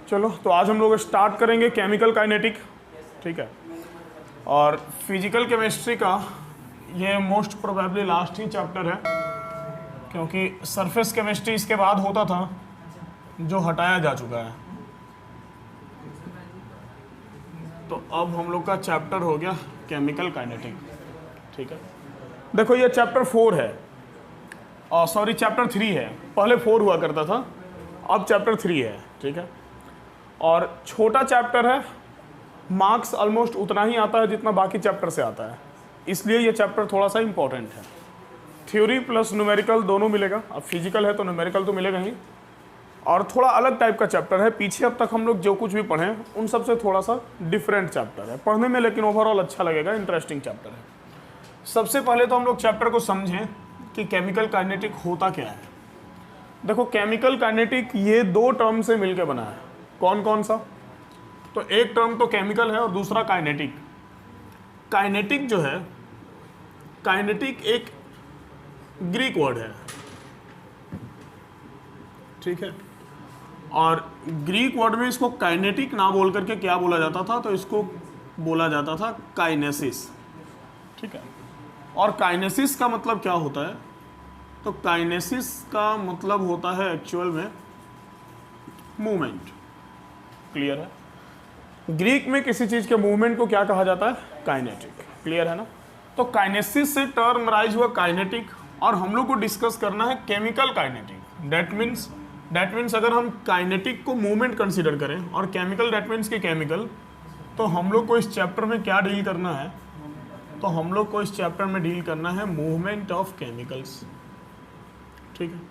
चलो तो आज हम लोग स्टार्ट करेंगे केमिकल काइनेटिक, ठीक है। और फिजिकल केमिस्ट्री का ये मोस्ट प्रोबेबली लास्ट ही चैप्टर है, क्योंकि सरफेस केमिस्ट्री इसके बाद होता था जो हटाया जा चुका है। तो अब हम लोग का चैप्टर हो गया केमिकल काइनेटिक, ठीक है। देखो ये चैप्टर 4 है, सॉरी चैप्टर 3 है। पहले 4 हुआ करता था, अब चैप्टर 3 है, ठीक है। और छोटा चैप्टर है, मार्क्स ऑलमोस्ट उतना ही आता है जितना बाकी चैप्टर से आता है, इसलिए ये चैप्टर थोड़ा सा इंपॉर्टेंट है। थ्योरी प्लस न्यूमेरिकल दोनों मिलेगा, अब फिजिकल है तो न्यूमेरिकल तो मिलेगा ही। और थोड़ा अलग टाइप का चैप्टर है, पीछे अब तक हम लोग जो कुछ भी पढ़े उन सब से थोड़ा सा डिफरेंट चैप्टर है पढ़ने में, लेकिन ओवरऑल अच्छा लगेगा, इंटरेस्टिंग चैप्टर है। सबसे पहले तो हम लोग चैप्टर को समझें कि केमिकल काइनेटिक होता क्या है। देखो केमिकल काइनेटिक ये दो टर्म से मिलकर बना है। कौन कौन सा? तो एक टर्म तो केमिकल है और दूसरा काइनेटिक। काइनेटिक जो है, काइनेटिक एक ग्रीक वर्ड है, ठीक है। और ग्रीक वर्ड में इसको काइनेटिक ना बोल करके क्या बोला जाता था, तो इसको बोला जाता था काइनेसिस, ठीक है। और काइनेसिस का मतलब क्या होता है? तो काइनेसिस का मतलब होता है एक्चुअल में मूवमेंट। क्लियर है? ग्रीक में किसी चीज़ के मूवमेंट को क्या कहा जाता है? काइनेटिक। क्लियर है ना? तो काइनेसिस से टर्म राइज हुआ काइनेटिक, और हम लोग को डिस्कस करना है केमिकल काइनेटिक। दैट मीन्स अगर हम काइनेटिक को मूवमेंट कंसीडर करें और केमिकल दैट मीन्स की केमिकल, तो हम लोग को इस चैप्टर में क्या डील करना है? तो हम लोग को इस चैप्टर में डील करना है मूवमेंट ऑफ केमिकल्स, ठीक है।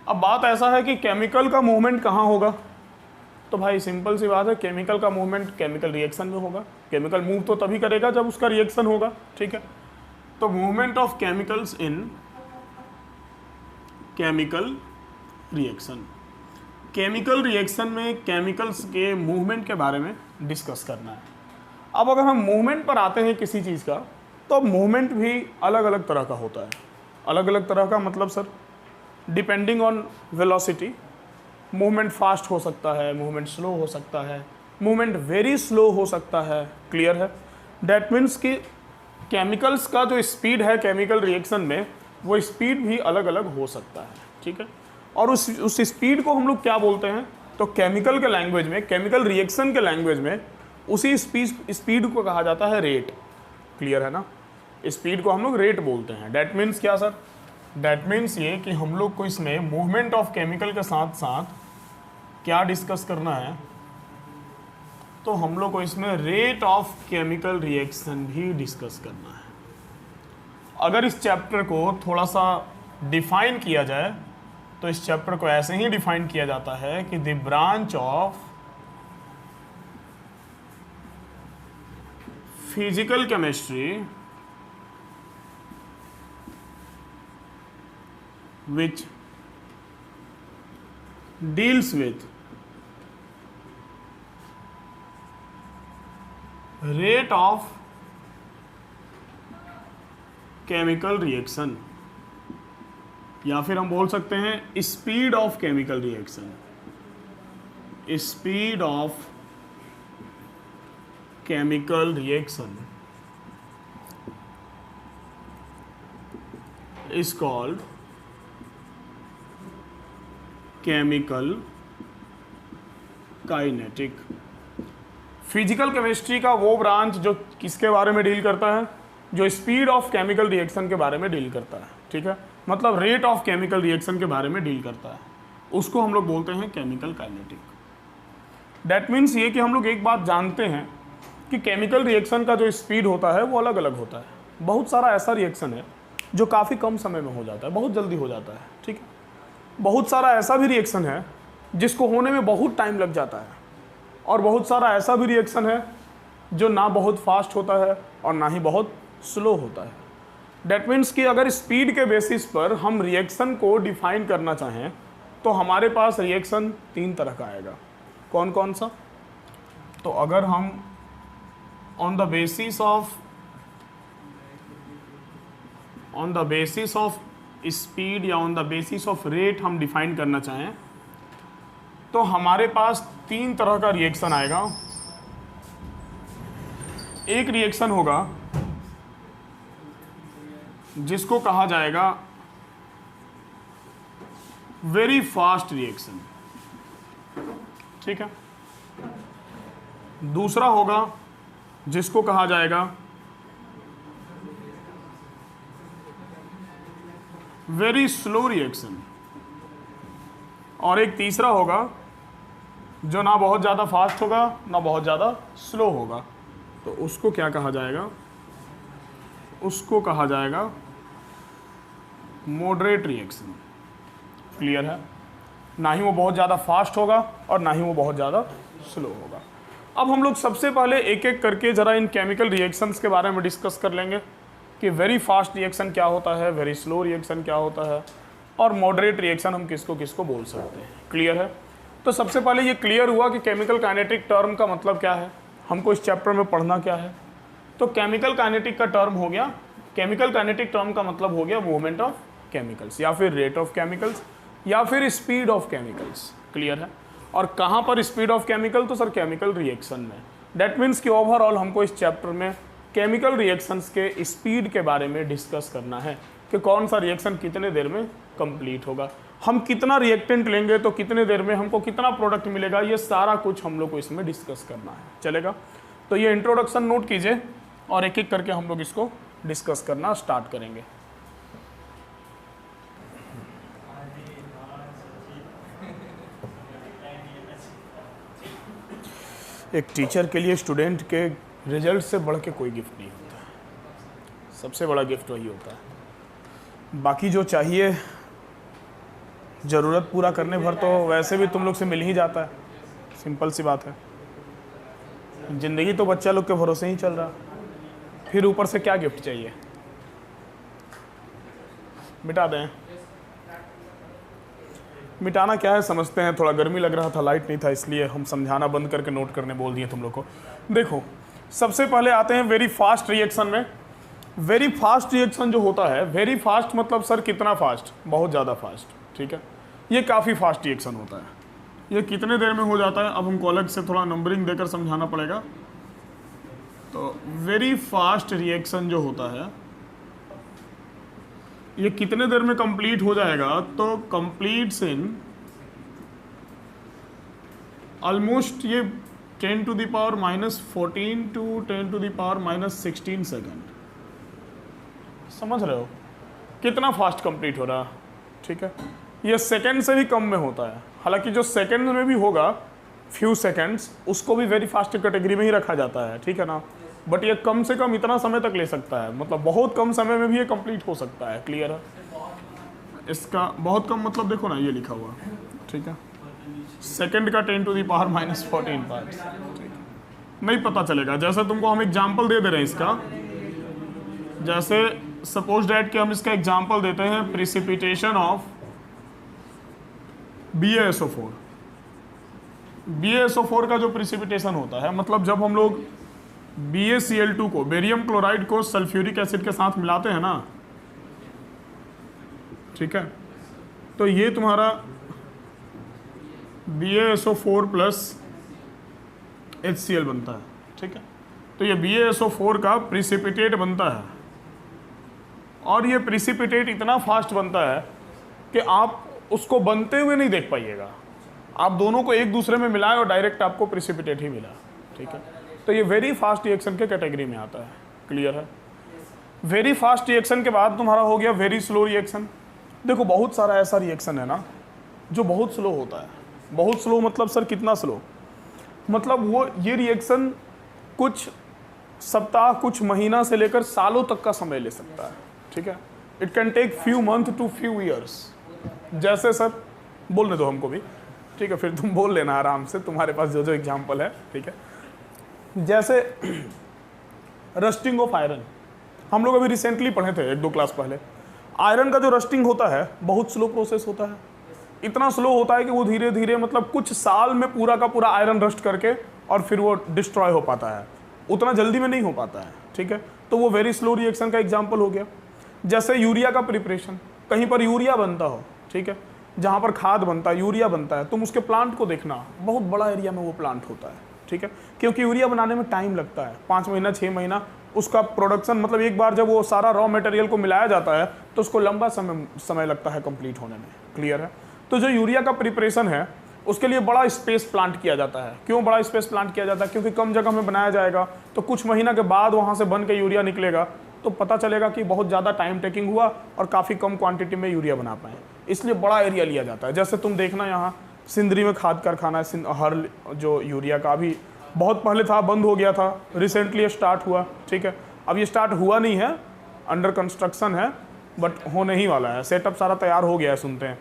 अब बात ऐसा है कि केमिकल का मूवमेंट कहाँ होगा? तो भाई सिंपल सी बात है, केमिकल का मूवमेंट केमिकल रिएक्शन में होगा। केमिकल मूव तो तभी करेगा जब उसका रिएक्शन होगा, ठीक है। तो movement of chemicals in chemical reaction, chemical reaction में केमिकल्स के मूवमेंट के बारे में डिस्कस करना है। अब अगर हम मूवमेंट पर आते हैं किसी चीज़ का, तो मूवमेंट भी अलग अलग तरह का होता है। अलग अलग तरह का मतलब sir, depending on velocity. Movement fast हो सकता है, मूवमेंट स्लो हो सकता है, मूवमेंट वेरी स्लो हो सकता है। क्लियर है? डैट मीन्स कि केमिकल्स का जो स्पीड है केमिकल रिएक्शन में, वो स्पीड भी अलग अलग हो सकता है, ठीक है। और उस स्पीड को हम लोग क्या बोलते हैं? तो केमिकल के लैंग्वेज में, केमिकल रिएक्शन के लैंग्वेज में उसी स्पीड को कहा जाता है रेट। क्लियर है ना? स्पीड को हम लोग रेट बोलते हैं। डैट मीन्स क्या सर? डैट मीन्स ये कि हम लोग को इसमें मूवमेंट ऑफ केमिकल के साथ साथ क्या डिस्कस करना है? तो हम लोग को इसमें रेट ऑफ केमिकल रिएक्शन भी डिस्कस करना है। अगर इस चैप्टर को थोड़ा सा डिफाइन किया जाए, तो इस चैप्टर को ऐसे ही डिफाइन किया जाता है कि the branch of physical chemistry which deals with rate of chemical reaction, या फिर हम बोल सकते हैं speed of chemical reaction. Speed of chemical reaction is called chemical kinetic. Physical chemistry का वो ब्रांच जो किसके बारे में डील करता है? जो स्पीड ऑफ केमिकल रिएक्शन के बारे में डील करता है, ठीक है। मतलब रेट ऑफ केमिकल रिएक्शन के बारे में डील करता है, उसको हम लोग बोलते हैं केमिकल काइनेटिक। डैट मीन्स ये कि हम लोग एक बात जानते हैं कि केमिकल रिएक्शन का जो स्पीड होता है वो अलग अलग होता है। बहुत सारा ऐसा रिएक्शन है जो काफ़ी कम समय में हो जाता है, बहुत जल्दी हो जाता है, ठीक है। बहुत सारा ऐसा भी रिएक्शन है जिसको होने में बहुत टाइम लग जाता है, और बहुत सारा ऐसा भी रिएक्शन है जो ना बहुत फास्ट होता है और ना ही बहुत स्लो होता है। डैट मीन्स कि अगर स्पीड के बेसिस पर हम रिएक्शन को डिफाइन करना चाहें, तो हमारे पास रिएक्शन 3 तरह का आएगा। कौन कौन सा? तो अगर हम on the basis of speed या on the basis of rate हम डिफाइन करना चाहें, तो हमारे पास 3 तरह का रिएक्शन आएगा। एक रिएक्शन होगा जिसको कहा जाएगा वेरी फास्ट रिएक्शन, ठीक है। दूसरा होगा जिसको कहा जाएगा वेरी स्लो रिएक्शन, और एक तीसरा होगा जो ना बहुत ज़्यादा फास्ट होगा ना बहुत ज़्यादा स्लो होगा। तो उसको क्या कहा जाएगा? उसको कहा जाएगा मॉडरेट रिएक्शन। क्लियर है? ना ही वो बहुत ज़्यादा फास्ट होगा और ना ही वो बहुत ज़्यादा स्लो होगा। अब हम लोग सबसे पहले एक एक करके ज़रा इन केमिकल रिएक्शंस के बारे में डिस्कस कर लेंगे कि वेरी फास्ट रिएक्शन क्या होता है, वेरी स्लो रिएक्शन क्या होता है, और मॉडरेट रिएक्शन हम किसको किसको बोल सकते हैं। क्लियर है? तो सबसे पहले ये क्लियर हुआ कि केमिकल काइनेटिक टर्म का मतलब क्या है, हमको इस चैप्टर में पढ़ना क्या है। तो केमिकल काइनेटिक का टर्म हो गया, केमिकल काइनेटिक टर्म का मतलब हो गया मूवमेंट ऑफ केमिकल्स, या फिर रेट ऑफ केमिकल्स, या फिर स्पीड ऑफ केमिकल्स। क्लियर है? और कहाँ पर स्पीड ऑफ केमिकल? तो सर केमिकल रिएक्शन में। दैट मीन्स कि ओवरऑल हमको इस चैप्टर में केमिकल रिएक्शंस के स्पीड के बारे में डिस्कस करना है कि कौन सा रिएक्शन कितने देर में कंप्लीट होगा, हम कितना रिएक्टेंट लेंगे तो कितने देर में हमको कितना प्रोडक्ट मिलेगा, ये सारा कुछ हम लोग को इसमें डिस्कस करना है। चलेगा? तो ये इंट्रोडक्शन नोट कीजिए और एक एक करके हम लोग इसको डिस्कस करना स्टार्ट करेंगे। एक टीचर के लिए स्टूडेंट के रिजल्ट से बढ़ के कोई गिफ्ट नहीं होता है, सबसे बड़ा गिफ्ट वही होता है। बाकी जो चाहिए ज़रूरत पूरा करने भर तो वैसे भी तुम लोग से मिल ही जाता है, सिंपल सी बात है। ज़िंदगी तो बच्चा लोग के भरोसे ही चल रहा, फिर ऊपर से क्या गिफ्ट चाहिए? मिटा दें। मिटाना क्या है समझते हैं। थोड़ा गर्मी लग रहा था, लाइट नहीं था, इसलिए हम समझाना बंद करके नोट करने बोल दिए तुम लोग को। देखो सबसे पहले आते हैं वेरी फास्ट रिएक्शन में। वेरी फास्ट रिएक्शन जो होता है, वेरी फास्ट मतलब सर कितना फास्ट? बहुत ज़्यादा फास्ट, ठीक है। ये काफ़ी फास्ट रिएक्शन होता है। ये कितने देर में हो जाता है? अब हमको अलग से थोड़ा नंबरिंग देकर समझाना पड़ेगा। तो वेरी फास्ट रिएक्शन जो होता है ये कितने देर में कंप्लीट हो जाएगा? तो कंप्लीट्स इन ऑलमोस्ट ये 10 to the power -14 to 10 to the power -16 second. समझ रहे हो कितना फास्ट कंप्लीट हो रहा है? ठीक है, ये सेकेंड से भी कम में होता है। हालांकि जो सेकेंड में भी होगा फ्यू सेकेंड्स, उसको भी वेरी फास्ट कैटेगरी में ही रखा जाता है, ठीक है ना। बट ये कम से कम इतना समय तक ले सकता है, मतलब बहुत कम समय में भी ये कंप्लीट हो सकता है। क्लियर है? इसका बहुत कम मतलब देखो ना, ये लिखा हुआ, ठीक है, सेकेंड का 10 to the power -14 पार्ट्स। नहीं पता चलेगा। जैसे तुमको हम एग्जाम्पल दे रहे हैं इसका, जैसे सपोज डैट कि हम इसका एग्जाम्पल देते हैं प्रिसिपिटेशन ऑफ BaSO4। BaSO4 का जो प्रिसिपिटेशन होता है, मतलब जब हम लोग BaCl2 को, बेरियम क्लोराइड को सल्फ्यूरिक एसिड के साथ मिलाते हैं ना, ठीक है, तो ये तुम्हारा BaSO4 प्लस HCl बनता है, ठीक है। तो ये BaSO4 का प्रिसिपिटेट बनता है, और ये प्रिसिपिटेट इतना फास्ट बनता है कि आप उसको बनते हुए नहीं देख पाइएगा। आप दोनों को एक दूसरे में मिलाएं और डायरेक्ट आपको प्रिसिपिटेट ही मिला, ठीक है। तो ये वेरी फास्ट रिएक्शन के कैटेगरी में आता है। क्लियर है? वेरी फास्ट रिएक्शन के बाद तुम्हारा हो गया वेरी स्लो रिएक्शन। देखो बहुत सारा ऐसा रिएक्शन है ना जो बहुत स्लो होता है। बहुत स्लो मतलब सर कितना स्लो? मतलब वो ये रिएक्शन कुछ सप्ताह, कुछ महीना से लेकर सालों तक का समय ले सकता है, ठीक है। It can take few month to few years. जैसे सर बोलने दो हमको भी, ठीक है, फिर तुम बोल लेना आराम से, तुम्हारे पास जो जो एग्जाम्पल है, ठीक है। जैसे रस्टिंग ऑफ आयरन, हम लोग अभी रिसेंटली पढ़े थे 1-2 क्लास पहले। आयरन का जो रस्टिंग होता है बहुत स्लो प्रोसेस होता है। इतना स्लो होता है कि वो धीरे धीरे, मतलब कुछ साल में पूरा का पूरा आयरन रस्ट करके और फिर वो डिस्ट्रॉय हो पाता है। उतना जल्दी में नहीं हो पाता है, ठीक है। तो वो वेरी स्लो रिएक्शन का एग्जाम्पल हो गया। जैसे यूरिया का प्रिपरेशन, कहीं पर यूरिया बनता हो, ठीक है, जहाँ पर खाद बनता है, यूरिया बनता है, तुम उसके प्लांट को देखना, बहुत बड़ा एरिया में वो प्लांट होता है, ठीक है। क्योंकि यूरिया बनाने में टाइम लगता है, 5 महीना 6 महीना उसका प्रोडक्शन, मतलब एक बार जब वो सारा रॉ मटेरियल को मिलाया जाता है तो उसको लंबा समय लगता है कंप्लीट होने में, क्लियर है। तो जो यूरिया का प्रिपरेशन है उसके लिए बड़ा स्पेस प्लांट किया जाता है। क्यों बड़ा स्पेस प्लांट किया जाता है? क्योंकि कम जगह में बनाया जाएगा, तो कुछ महीना के बाद वहाँ से बन के यूरिया निकलेगा, तो पता चलेगा कि बहुत ज़्यादा टाइम टेकिंग हुआ और काफ़ी कम क्वांटिटी में यूरिया बना पाए, इसलिए बड़ा एरिया लिया जाता है। जैसे तुम देखना यहाँ सिंदरी में खाद कारखाना है, हर जो यूरिया का भी बहुत पहले था, बंद हो गया था, रिसेंटली स्टार्ट हुआ, ठीक है। अब ये स्टार्ट हुआ नहीं है, अंडर कंस्ट्रक्शन है, बट होने ही वाला है, सेटअप सारा तैयार हो गया है सुनते हैं।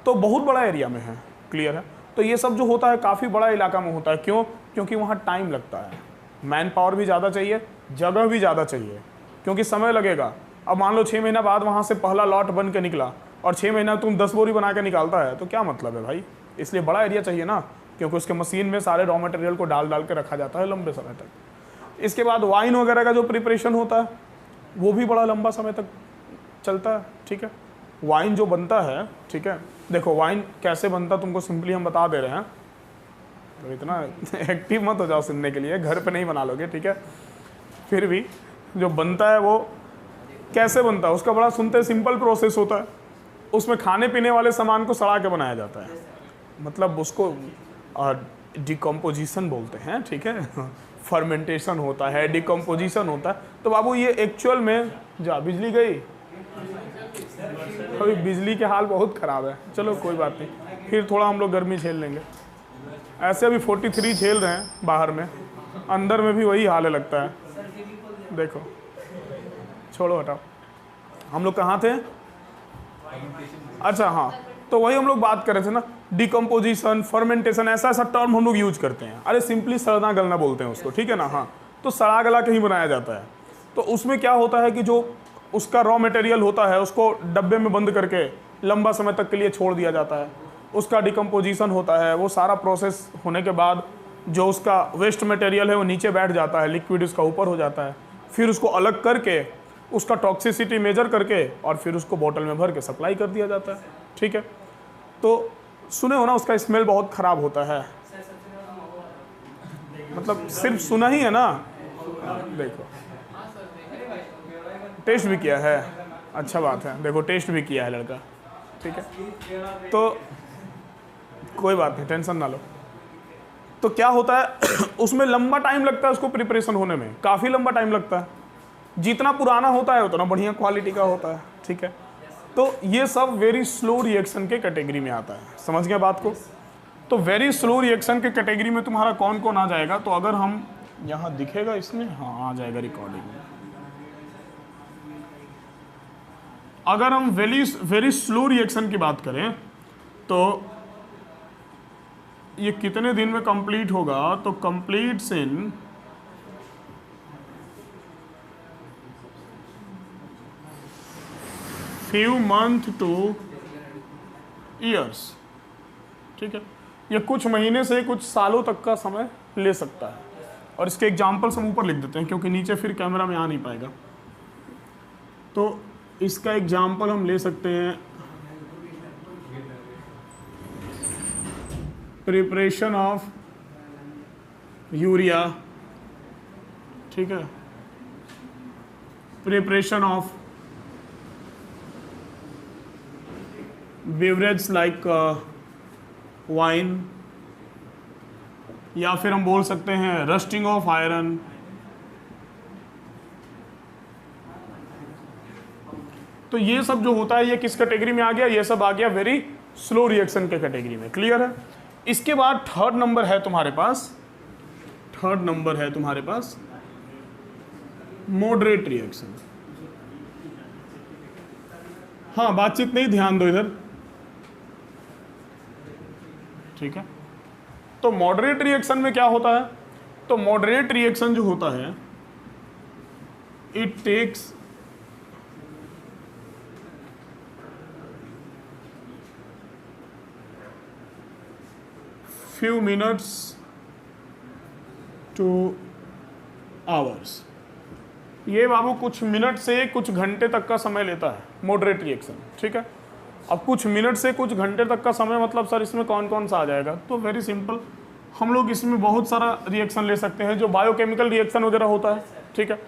तो बहुत बड़ा एरिया में है, क्लियर है। तो ये सब जो होता है काफ़ी बड़ा इलाका में होता है। क्यों? क्योंकि वहाँ टाइम लगता है, मैन पावर भी ज़्यादा चाहिए, जगह भी ज़्यादा चाहिए, क्योंकि समय लगेगा। अब मान लो 6 महीना बाद वहाँ से पहला लॉट बन के निकला और 6 महीना तुम 10 बोरी बना के निकालता है, तो क्या मतलब है भाई? इसलिए बड़ा एरिया चाहिए ना, क्योंकि उसके मशीन में सारे रॉ मटेरियल को डाल के रखा जाता है लंबे समय तक। इसके बाद वाइन वगैरह का जो प्रिपरेशन होता है वो भी बड़ा लंबा समय तक चलता है, ठीक है। वाइन जो बनता है, ठीक है, देखो वाइन कैसे बनता तुमको सिंपली हम बता दे रहे हैं, तो इतना एक्टिव मत हो जाओ सुनने के लिए, घर पे नहीं बना लोगे, ठीक है। फिर भी जो बनता है वो कैसे बनता है उसका बड़ा सुनते सिंपल प्रोसेस होता है। उसमें खाने पीने वाले सामान को सड़ा के बनाया जाता है, मतलब उसको डिकम्पोजिशन बोलते हैं, ठीक है। फर्मेंटेशन होता है, डिकम्पोजिशन होता है। तो बाबू ये एक्चुअल में जा बिजली गई, अभी बिजली के हाल बहुत ख़राब है, चलो कोई बात नहीं, फिर थोड़ा हम लोग गर्मी झेल लेंगे। ऐसे अभी 43 झेल रहे हैं बाहर में, अंदर में भी वही हाल है लगता है। देखो छोड़ो हटाओ, हम लोग कहाँ थे? अच्छा हाँ, तो वही हम लोग बात कर रहे थे ना, डिकम्पोजिशन, फर्मेंटेशन, ऐसा ऐसा टर्म हम लोग यूज करते हैं। अरे सिंपली सड़ना गलना बोलते हैं उसको, ठीक है ना। हाँ, तो सड़ा गला के ही बनाया जाता है। तो उसमें क्या होता है कि जो उसका रॉ मटेरियल होता है उसको डब्बे में बंद करके लंबा समय तक के लिए छोड़ दिया जाता है, उसका डिकम्पोजिशन होता है। वो सारा प्रोसेस होने के बाद जो उसका वेस्ट मटेरियल है वो नीचे बैठ जाता है, लिक्विड उसका ऊपर हो जाता है। फिर उसको अलग करके उसका टॉक्सिसिटी मेजर करके और फिर उसको बोतल में भर के सप्लाई कर दिया जाता है, ठीक है। तो सुने हो ना, उसका स्मेल बहुत ख़राब होता है, मतलब सिर्फ सुना ही है ना। देखो टेस्ट भी किया है, अच्छा बात है, देखो टेस्ट भी किया है लड़का, ठीक है। तो कोई बात नहीं, टेंशन ना लो। तो क्या होता है उसमें लंबा टाइम लगता है, उसको प्रिपरेशन होने में काफ़ी लंबा टाइम लगता है। जितना पुराना होता है उतना बढ़िया क्वालिटी का होता है, ठीक है। तो ये सब वेरी स्लो रिएक्शन के कैटेगरी में आता है, समझ गए बात को। तो वेरी स्लो रिएक्शन के कैटेगरी में तुम्हारा कौन कौन आ जाएगा? तो अगर हम यहाँ दिखेगा इसमें, हाँ आ जाएगा रिकॉर्डिंग में। अगर हम वेरी स्लो रिएक्शन की बात करें तो ये कितने दिन में कंप्लीट होगा? तो completes in few month two years, ठीक है। ये कुछ महीने से कुछ सालों तक का समय ले सकता है। और इसके एग्जाम्पल्स हम ऊपर लिख देते हैं क्योंकि नीचे फिर कैमरा में आ नहीं पाएगा। तो इसका एग्जाम्पल हम ले सकते हैं, प्रिपरेशन ऑफ यूरिया, ठीक है, preparation of beverage like wine, या फिर हम बोल सकते हैं रस्टिंग ऑफ आयरन। तो ये सब जो होता है ये किस कैटेगरी में आ गया? ये सब आ गया वेरी स्लो रिएक्शन के कैटेगरी में, क्लियर है। इसके बाद थर्ड नंबर है तुम्हारे पास मॉडरेट रिएक्शन। हाँ बातचीत नहीं, ध्यान दो इधर, ठीक है। तो मॉडरेट रिएक्शन में क्या होता है? तो मॉडरेट रिएक्शन जो होता है it takes few minutes to hours। ये बाबू कुछ मिनट से कुछ घंटे तक का समय लेता है मॉडरेट रिएक्शन, ठीक है। अब कुछ मिनट से कुछ घंटे तक का समय, मतलब सर इसमें कौन कौन सा आ जाएगा? तो वेरी सिंपल, हम लोग इसमें बहुत सारा रिएक्शन ले सकते हैं जो बायोकेमिकल रिएक्शन वगैरह होता है, ठीक है।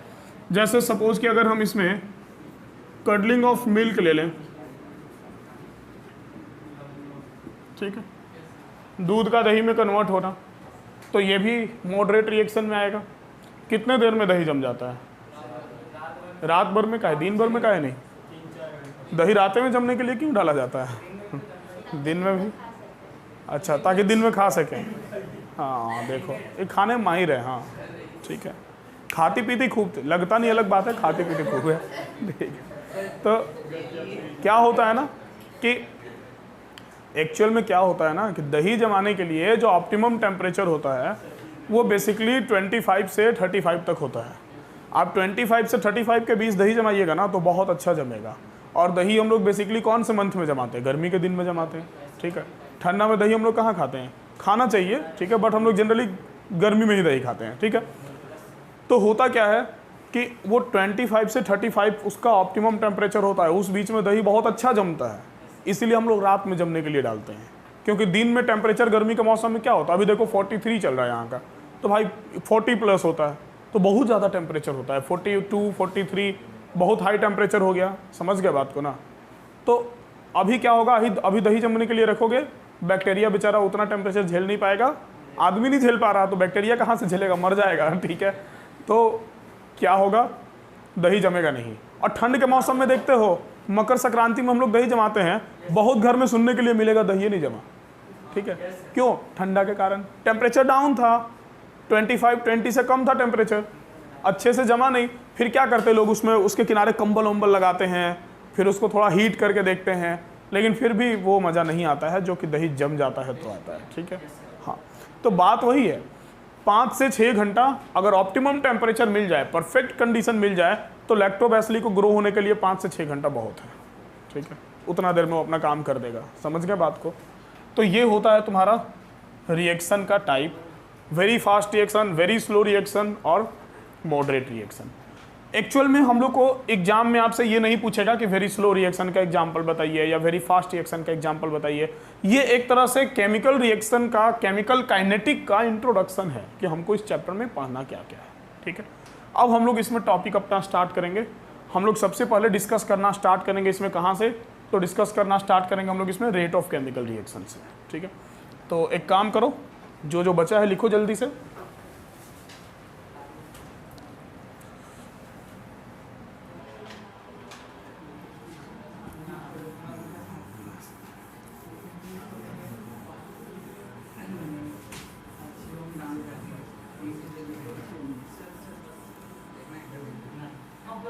जैसे सपोज कि अगर हम इसमें कर्डलिंग ऑफ मिल्क ले लें, ठीक है, दूध का दही में कन्वर्ट होना, तो ये भी मॉडरेट रिएक्शन में आएगा। कितने देर में दही जम जाता है? रात भर में का है, दिन भर में का है? नहीं, दही रात में जमने के लिए क्यों डाला जाता है? दिन में भी, अच्छा, ताकि दिन में खा सकें। हाँ देखो, ये खाने में माहिर है। हाँ ठीक है, खाती पीती खूब, लगता नहीं, अलग बात है, खाती पीती खूब है, ठीक है। तो क्या होता है ना कि एक्चुअल में क्या होता है ना कि दही जमाने के लिए जो ऑप्टिमम टेम्परेचर होता है वो बेसिकली 25 से 35 तक होता है। आप 25 से 35 के बीच दही जमाइएगा ना तो बहुत अच्छा जमेगा। और दही हम लोग बेसिकली कौन से मंथ में जमाते हैं? गर्मी के दिन में जमाते हैं, ठीक है। ठंडा में दही हम लोग कहाँ खाते हैं? खाना चाहिए, ठीक है, बट हम लोग जनरली गर्मी में ही दही खाते हैं, ठीक है। तो होता क्या है कि वो 25 से 35 उसका ऑप्टिमम टेम्परेचर होता है, उस बीच में दही बहुत अच्छा जमता है। इसीलिए हम लोग रात में जमने के लिए डालते हैं, क्योंकि दिन में टेम्परेचर गर्मी के मौसम में क्या होता है, अभी देखो 43 चल रहा है यहाँ का, तो भाई 40 प्लस होता है, तो बहुत ज़्यादा टेम्परेचर होता है। 42, 43 बहुत हाई टेम्परेचर हो गया, समझ गया बात को ना। तो अभी क्या होगा, अभी दही जमने के लिए रखोगे, बैक्टीरिया बेचारा उतना टेम्परेचर झेल नहीं पाएगा, आदमी नहीं झेल पा रहा तो बैक्टीरिया कहाँ से झेलेगा, मर जाएगा, ठीक है। तो क्या होगा, दही जमेगा नहीं। और ठंड के मौसम में देखते हो, मकर संक्रांति में हम लोग दही जमाते हैं, बहुत घर में सुनने के लिए मिलेगा दही नहीं जमा, ठीक है। क्यों? ठंडा के कारण, टेम्परेचर डाउन था, 20 से कम था टेम्परेचर, अच्छे से जमा नहीं। फिर क्या करते लोग, उसमें उसके किनारे कंबल वम्बल लगाते हैं, फिर उसको थोड़ा हीट करके देखते हैं, लेकिन फिर भी वो मज़ा नहीं आता है जो कि दही जम जाता है तो आता है, ठीक है। हाँ, तो बात वही है, 5 से 6 घंटा अगर ऑप्टिमम टेम्परेचर मिल जाए, परफेक्ट कंडीशन मिल जाए, तो लैक्टोबैसिली को ग्रो होने के लिए 5 से 6 घंटा बहुत है, ठीक है। उतना देर में वो अपना काम कर देगा, समझ गए बात को। तो ये होता है तुम्हारा रिएक्शन का type, very fast reaction, very slow reaction और मॉडरेट रिएक्शन। एक्चुअल में हम लोग को एग्जाम में आपसे ये नहीं पूछेगा कि वेरी स्लो रिएक्शन का एग्जाम्पल बताइए या वेरी फास्ट रिएक्शन का एग्जाम्पल बताइए। ये एक तरह से केमिकल रिएक्शन का, केमिकल काइनेटिक का इंट्रोडक्शन है कि हमको इस चैप्टर में पढ़ना क्या क्या है, ठीक है। अब हम लोग इसमें टॉपिक अपना स्टार्ट करेंगे। हम लोग सबसे पहले डिस्कस करना स्टार्ट करेंगे इसमें कहाँ से, तो डिस्कस करना स्टार्ट करेंगे हम लोग इसमें रेट ऑफ केमिकल रिएक्शन से, ठीक है। तो एक काम करो, जो जो बचा है लिखो जल्दी से।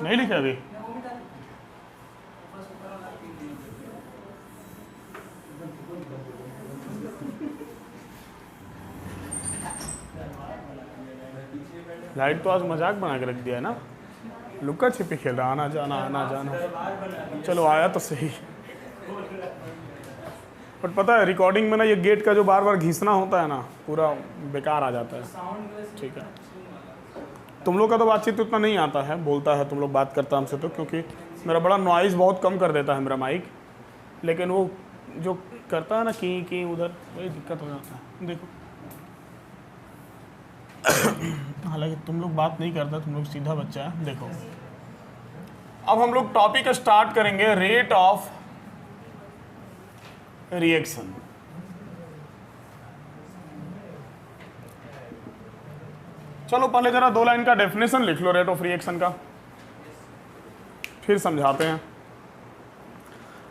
नहीं लिखे अभी? लाइट तो आज मजाक बना के रख दिया है ना, लुका छिपी खेल रहा, आना जाना आना जाना। चलो आया तो सही, बट पता है रिकॉर्डिंग में ना ये गेट का जो बार बार घिसना होता है ना, पूरा बेकार आ जाता है, ठीक है। तुम लोग का तो बातचीत उतना नहीं आता है, बोलता है तुम लोग बात करता हमसे तो, क्योंकि मेरा बड़ा नॉइज़ बहुत कम कर देता है मेरा माइक, लेकिन वो जो करता है ना की उधर, वही दिक्कत हो जाता है। देखो हालांकि तुम लोग बात नहीं करता, तुम लोग सीधा बच्चा है। देखो अब हम लोग टॉपिक स्टार्ट करेंगे, रेट ऑफ रिएक्शन। चलो पहले जरा 2 लाइन का डेफिनेशन लिख लो रेट ऑफ रिएक्शन का, फिर समझाते हैं।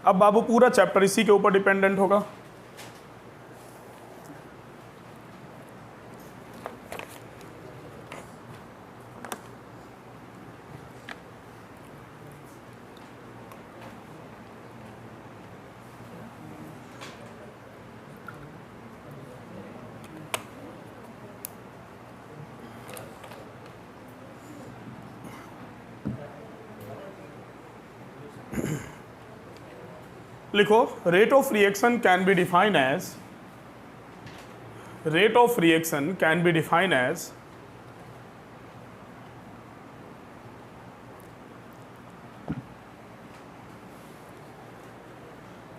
अब बाबू पूरा चैप्टर इसी के ऊपर डिपेंडेंट होगा। लिखो, rate of reaction can be defined as, rate of reaction can be defined as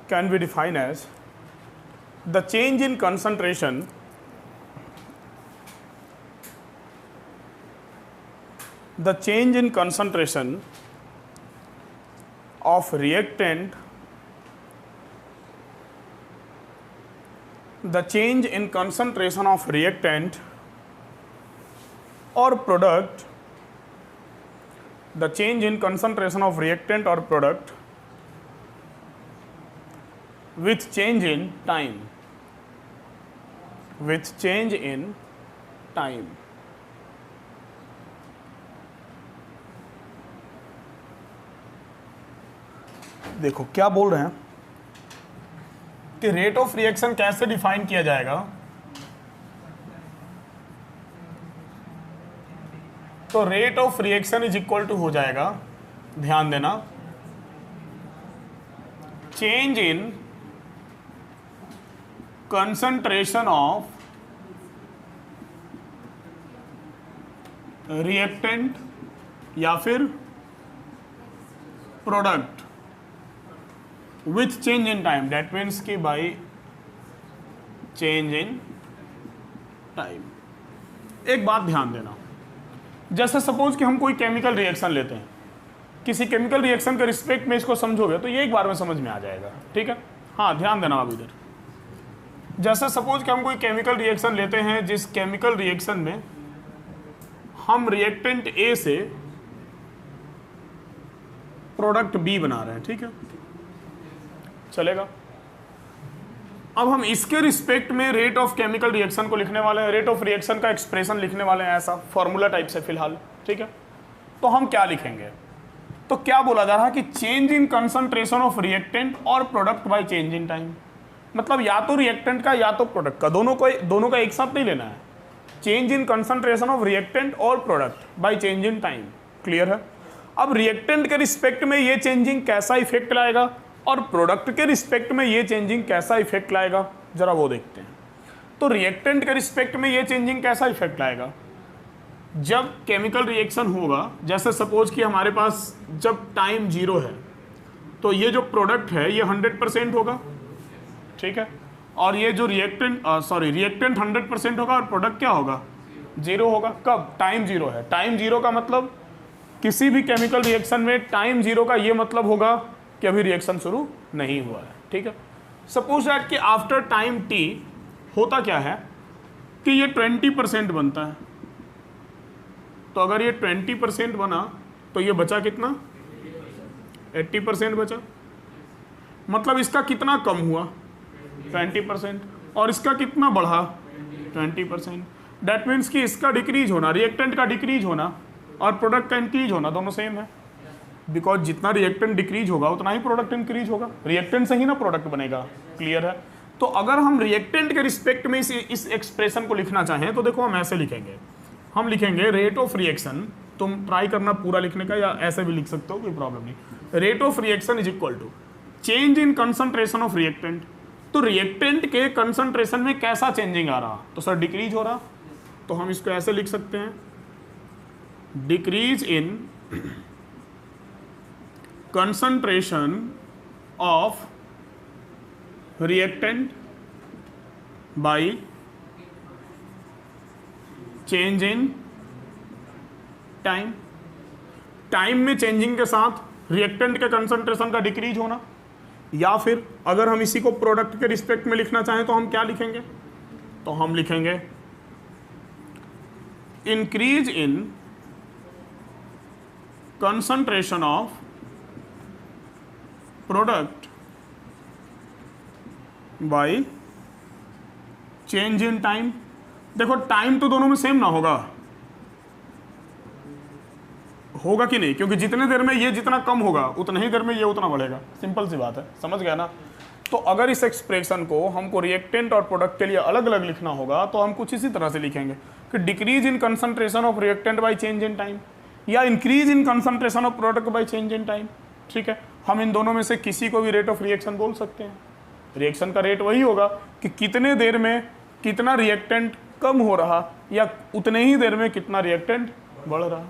can be defined as the change in concentration of reactant or product with change in time. देखो क्या बोल रहे हैं कि rate of reaction कैसे define किया जाएगा। तो rate of reaction is equal to हो जाएगा, ध्यान देना, change in concentration of reactant या फिर product with change in time, that means कि बाई चेंज इन टाइम। एक बात ध्यान देना, जैसे सपोज कि हम कोई केमिकल रिएक्शन लेते हैं, किसी केमिकल रिएक्शन के रिस्पेक्ट में इसको समझोगे तो ये एक बार में समझ में आ जाएगा, ठीक है। हाँ ध्यान देना आप इधर, जैसे सपोज कि हम कोई केमिकल रिएक्शन लेते हैं, जिस केमिकल रिएक्शन में हम रिएक्टेंट ए से प्रोडक्ट बी बना रहे हैं, ठीक है, चलेगा। अब हम इसके रिस्पेक्ट में रेट ऑफ केमिकल रिएक्शन को लिखने वाले हैं, रेट ऑफ रिएक्शन का एक्सप्रेशन लिखने वाले हैं, ऐसा फॉर्मूला टाइप से फिलहाल, ठीक है। तो हम क्या लिखेंगे, तो क्या बोला जा रहा है कि change in concentration of reactant और product by change in time. मतलब या तो रिएक्टेंट का या तो प्रोडक्ट का, दोनों का एक साथ नहीं लेना है। Change in concentration of reactant और product by change in time, clear है। अब रिएक्टेंट के रिस्पेक्ट में ये चेंजिंग कैसा इफेक्ट लाएगा और प्रोडक्ट के रिस्पेक्ट में ये चेंजिंग कैसा इफेक्ट लाएगा, जरा वो देखते हैं। तो रिएक्टेंट के रिस्पेक्ट में ये चेंजिंग कैसा इफेक्ट लाएगा, जब केमिकल रिएक्शन होगा, जैसे सपोज कि हमारे पास जब टाइम 0 है तो ये जो प्रोडक्ट है ये 100% होगा, ठीक है, और ये जो रिएक्टेंट 100% होगा और प्रोडक्ट क्या होगा, 0 होगा। कब, टाइम 0 है। टाइम 0 का मतलब किसी भी केमिकल रिएक्शन में टाइम 0 का ये मतलब होगा कि अभी रिएक्शन शुरू नहीं हुआ है, ठीक है। सपोज दैट कि आफ्टर टाइम t होता क्या है कि ये 20% बनता है, तो अगर ये 20% बना तो ये बचा कितना, 80% बचा। मतलब इसका कितना कम हुआ, 20%, और इसका कितना बढ़ा, 20%। दैट मीन्स कि इसका डिक्रीज होना, रिएक्टेंट का डिक्रीज होना और प्रोडक्ट का इंक्रीज होना दोनों सेम है, बिकॉज जितना रिएक्टेंट डिक्रीज होगा उतना ही प्रोडक्ट इंक्रीज होगा। रिएक्टेंट से ही ना प्रोडक्ट बनेगा, क्लियर है। तो अगर हम रिएक्टेंट के रिस्पेक्ट में इस एक्सप्रेशन को लिखना चाहें तो देखो हम ऐसे लिखेंगे, हम लिखेंगे रेट ऑफ रिएक्शन, तुम ट्राई करना पूरा लिखने का या ऐसे भी लिख सकते हो, कोई प्रॉब्लम नहीं। Rate of reaction is equal to change in concentration of reactant. तो रिएक्टेंट के कंसंट्रेशन में कैसा चेंजिंग आ रहा, तो सर डिक्रीज हो रहा, तो हम इसको ऐसे लिख सकते हैं, decrease in concentration of reactant by change in time। Time में चेंजिंग के साथ रिएक्टेंट के कंसंट्रेशन का डिक्रीज होना। या फिर अगर हम इसी को प्रोडक्ट के रिस्पेक्ट में लिखना चाहें तो हम क्या लिखेंगे, तो हम लिखेंगे increase in concentration of product by change in time. देखो टाइम तो दोनों में सेम ना होगा कि नहीं, क्योंकि जितने देर में ये जितना कम होगा उतना ही देर में ये उतना बढ़ेगा, सिंपल सी बात है, समझ गया ना। तो अगर इस एक्सप्रेशन को हमको रिएक्टेंट और प्रोडक्ट के लिए अलग अलग लिखना होगा तो हम कुछ इसी तरह से लिखेंगे कि decrease in concentration of reactant by change in time या increase in concentration of product by change in time, ठीक है। हम इन दोनों में से किसी को भी रेट ऑफ रिएक्शन बोल सकते हैं। रिएक्शन का रेट वही होगा कि कितने देर में कितना रिएक्टेंट कम हो रहा या उतने ही देर में कितना रिएक्टेंट बढ़ रहा,